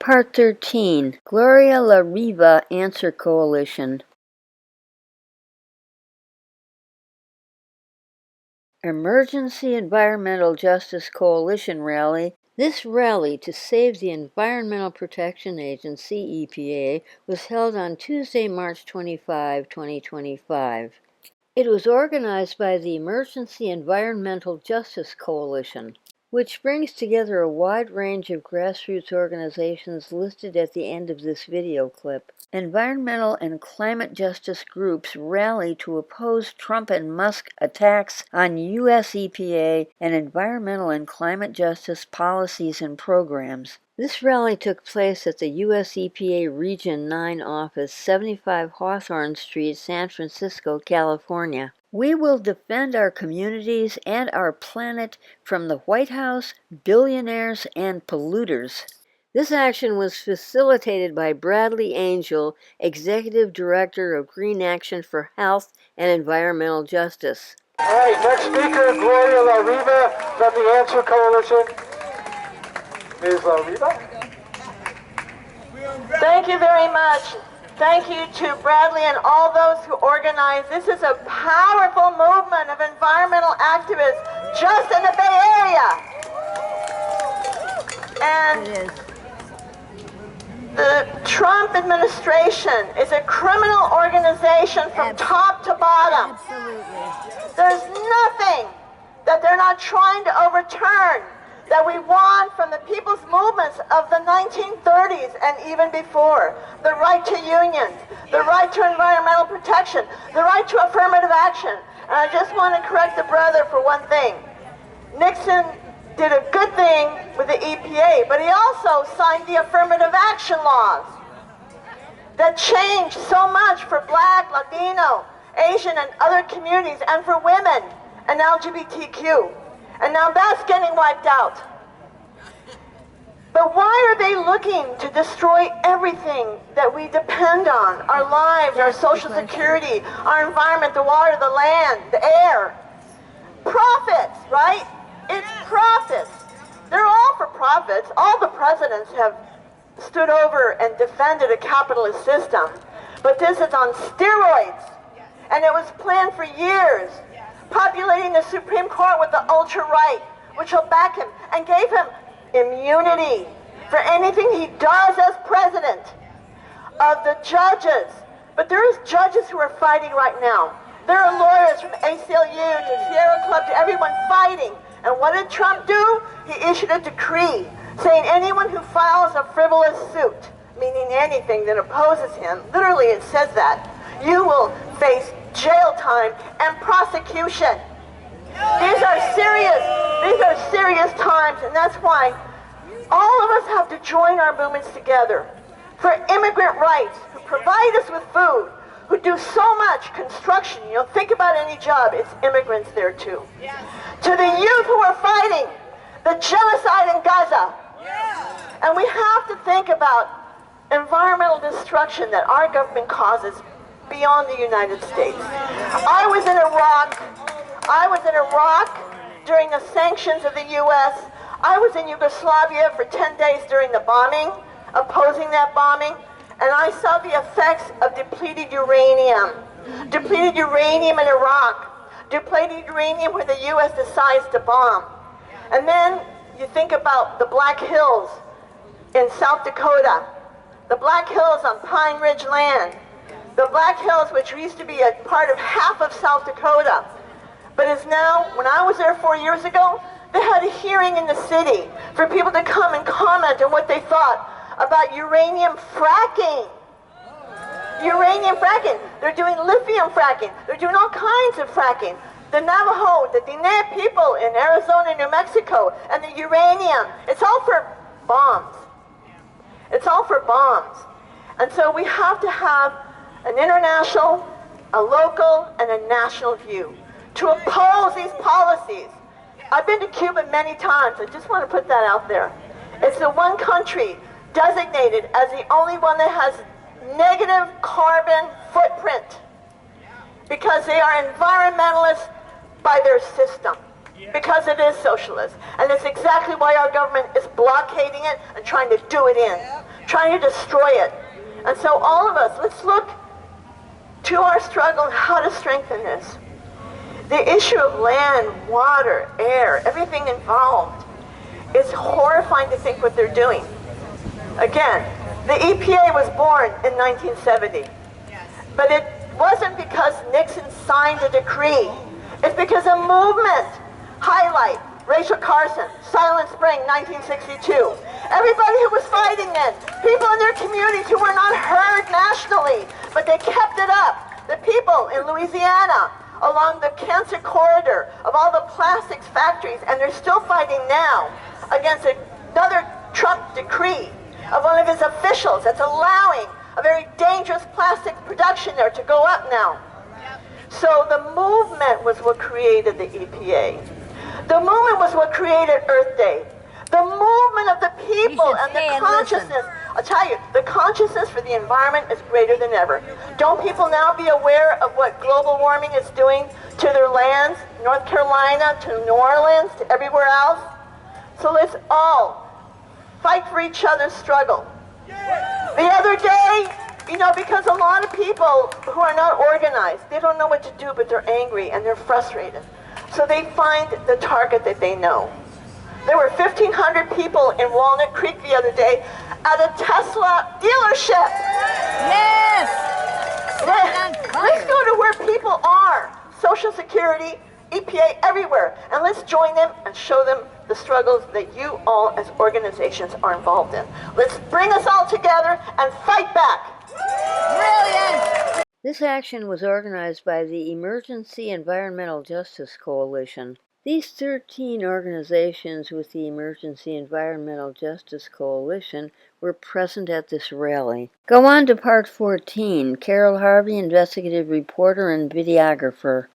Part 13, GLORIA La RIVA Answer Coalition. Emergency Environmental Justice Coalition Rally. This rally to save the Environmental Protection Agency, EPA, was held on Tuesday, March 25, 2025. It was organized by the Emergency Environmental Justice Coalition, which brings together a wide range of grassroots organizations listed at the end of this video clip. Environmental and climate justice groups rally to oppose Trump and Musk attacks on U.S. EPA and environmental and climate justice policies and programs. This rally took place at the U.S. EPA Region 9 office, 75 Hawthorne Street, San Francisco, California. We will defend our communities and our planet from the White House, billionaires, and polluters. This action was facilitated by Bradley Angel, Executive Director of Green Action for Health and Environmental Justice. All right, next speaker, Gloria La Riva from the Answer Coalition. Ms. La Riva. Thank you very much. Thank you to Bradley and all those who organized. This is a powerful movement of environmental activists just in the Bay Area. And the Trump administration is a criminal organization from top to bottom. Absolutely. There's nothing that they're not trying to overturn that we want from the people's movements of the 1930s and even before. The right to unions, the right to environmental protection, the right to affirmative action. And I just want to correct the brother for one thing. Nixon did a good thing with the EPA, but he also signed the affirmative action laws that changed so much for Black, Latino, Asian, and other communities, and for women and LGBTQ. And now that's getting wiped out. But why are they looking to destroy everything that we depend on? Our lives, our social security, our environment, the water, the land, the air. Profits, right? It's profits. They're all for profits. All the presidents have stood over and defended a capitalist system. But this is on steroids. And it was planned for years. Populating the Supreme Court with the ultra-right, which will back him, and gave him immunity for anything he does as president. Of the judges, but there is judges who are fighting right now. There are lawyers from ACLU to Sierra Club to everyone fighting. And what did Trump do? He issued a decree saying anyone who files a frivolous suit, meaning anything that opposes him, literally it says that, you will face jail time and prosecution. These are serious times, and that's why all of us have to join our movements together for immigrant rights, who provide us with food, who do so much construction. You know, think about any job, it's immigrants there too. Yeah. To the youth who are fighting the genocide in Gaza. Yeah. And we have to think about environmental destruction that our government causes beyond the United States. I was in Iraq during the sanctions of the U.S. I was in Yugoslavia for 10 days during the bombing, opposing that bombing, and I saw the effects of depleted uranium. Depleted uranium in Iraq, depleted uranium where the U.S. decides to bomb. And then you think about the Black Hills in South Dakota, the Black Hills on Pine Ridge land, the Black Hills, which used to be a part of half of South Dakota, but is now, when I was there 4 years ago, they had a hearing in the city for people to come and comment on what they thought about uranium fracking. Uranium fracking. They're doing lithium fracking. They're doing all kinds of fracking. The Navajo, the Diné people in Arizona, New Mexico, and the uranium. It's all for bombs. It's all for bombs. And so we have to have an international, a local, and a national view to oppose these policies. I've been to Cuba many times. I just want to put that out there. It's the one country designated as the only one that has negative carbon footprint because they are environmentalists by their system, because it is socialist. And that's exactly why our government is blockading it and trying to do it in. trying to destroy it. And so all of us, let's look to our struggle and how to strengthen this. The issue of land, water, air, everything involved, is horrifying to think what they're doing. Again, the EPA was born in 1970, but it wasn't because Nixon signed a decree. It's because a movement highlight Rachel Carson, Silent Spring, 1962. Everybody who was fighting then, people in their communities who were not heard nationally, but they kept it up. The people in Louisiana, along the cancer corridor of all the plastics factories, and they're still fighting now against another Trump decree of one of his officials that's allowing a very dangerous plastic production there to go up now. So the movement was what created the EPA. The movement was what created Earth Day. The movement of the people and the consciousness. I'll tell you, the consciousness for the environment is greater than ever. Don't people now be aware of what global warming is doing to their lands, North Carolina, to New Orleans, to everywhere else? So let's all fight for each other's struggle. The other day, you know, because a lot of people who are not organized, they don't know what to do, but they're angry and they're frustrated. So they find the target that they know. There were 1,500 people in Walnut Creek the other day at a Tesla dealership. Yes! Let's go to where people are. Social Security, EPA, everywhere. And let's join them and show them the struggles that you all as organizations are involved in. Let's bring us all together and fight back. Brilliant! This action was organized by the Emergency Environmental Justice Coalition. These 13 organizations with the Emergency Environmental Justice Coalition were present at this rally. Go on to part 14. Carol Harvey, investigative reporter and videographer.